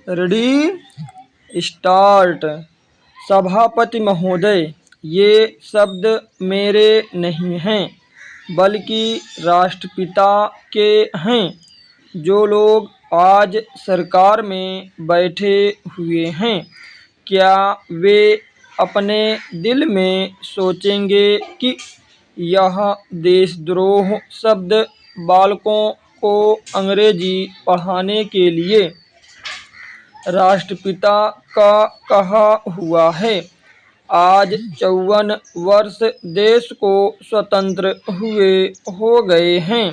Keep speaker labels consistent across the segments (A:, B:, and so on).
A: Ready start. सभापति महोदय, ये शब्द मेरे नहीं हैं बल्कि राष्ट्रपिता के हैं। जो लोग आज सरकार में बैठे हुए हैं, क्या वे अपने दिल में सोचेंगे कि यह देशद्रोह शब्द बालकों को अंग्रेजी पढ़ाने के लिए राष्ट्रपिता का कहा हुआ है। आज 54 वर्ष देश को स्वतंत्र हुए हो गए हैं,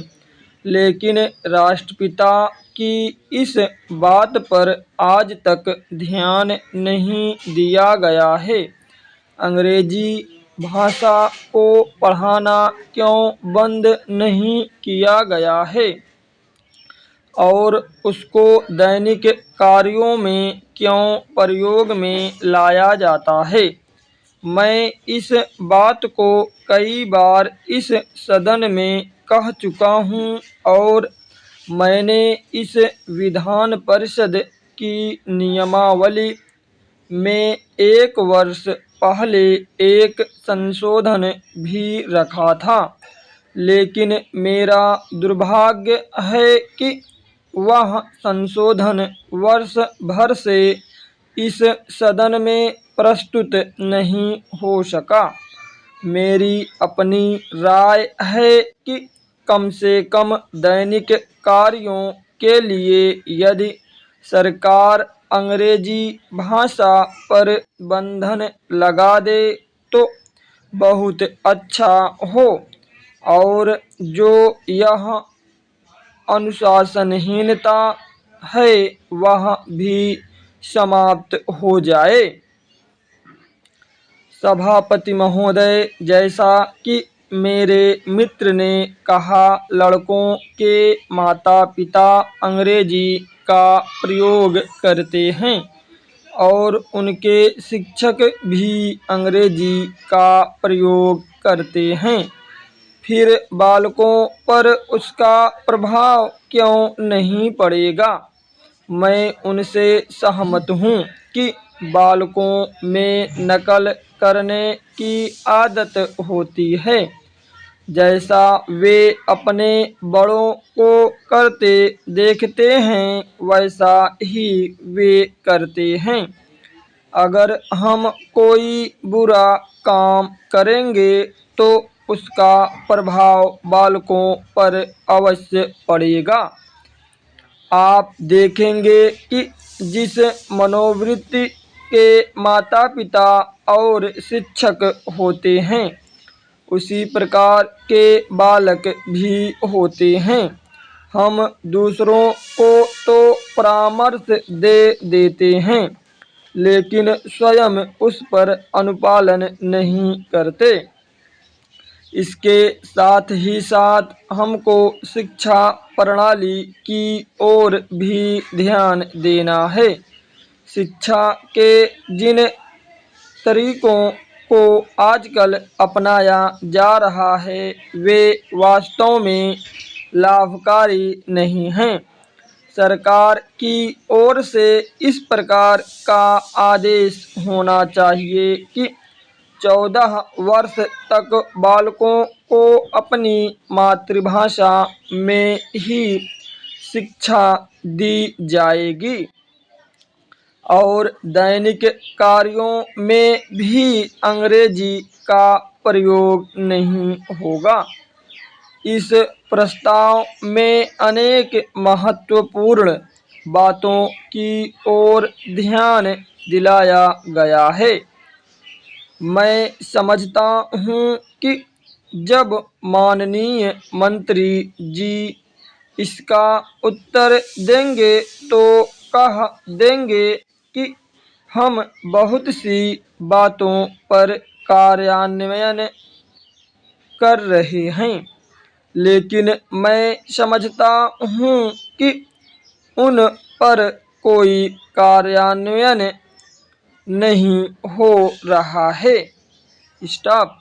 A: लेकिन राष्ट्रपिता की इस बात पर आज तक ध्यान नहीं दिया गया है। अंग्रेजी भाषा को पढ़ाना क्यों बंद नहीं किया गया है और उसको दैनिक कार्यों में क्यों प्रयोग में लाया जाता है। मैं इस बात को कई बार इस सदन में कह चुका हूँ और मैंने इस विधान परिषद की नियमावली में 1 वर्ष पहले एक संशोधन भी रखा था, लेकिन मेरा दुर्भाग्य है कि वह संशोधन वर्ष भर से इस सदन में प्रस्तुत नहीं हो सका। मेरी अपनी राय है कि कम से कम दैनिक कार्यों के लिए यदि सरकार अंग्रेजी भाषा पर बंधन लगा दे तो बहुत अच्छा हो और जो यह अनुशासनहीनता है वह भी समाप्त हो जाए। सभापति महोदय, जैसा कि मेरे मित्र ने कहा, लड़कों के माता पिता अंग्रेजी का प्रयोग करते हैं और उनके शिक्षक भी अंग्रेजी का प्रयोग करते हैं। फिर बालकों पर उसका प्रभाव क्यों नहीं पड़ेगा। मैं उनसे सहमत हूँ कि बालकों में नकल करने की आदत होती है, जैसा वे अपने बड़ों को करते देखते हैं वैसा ही वे करते हैं। अगर हम कोई बुरा काम करेंगे तो उसका प्रभाव बालकों पर अवश्य पड़ेगा। आप देखेंगे कि जिस मनोवृत्ति के माता पिता और शिक्षक होते हैं, उसी प्रकार के बालक भी होते हैं। हम दूसरों को तो परामर्श दे देते हैं, लेकिन स्वयं उस पर अनुपालन नहीं करते। इसके साथ ही साथ हमको शिक्षा प्रणाली की ओर भी ध्यान देना है। शिक्षा के जिन तरीकों को आजकल अपनाया जा रहा है वे वास्तव में लाभकारी नहीं हैं। सरकार की ओर से इस प्रकार का आदेश होना चाहिए कि 14 वर्ष तक बालकों को अपनी मातृभाषा में ही शिक्षा दी जाएगी और दैनिक कार्यों में भी अंग्रेजी का प्रयोग नहीं होगा। इस प्रस्ताव में अनेक महत्वपूर्ण बातों की ओर ध्यान दिलाया गया है। मैं समझता हूँ कि जब माननीय मंत्री जी इसका उत्तर देंगे तो कह देंगे कि हम बहुत सी बातों पर कार्यान्वयन कर रहे हैं, लेकिन मैं समझता हूँ कि उन पर कोई कार्यान्वयन नहीं हो रहा है। स्टॉप।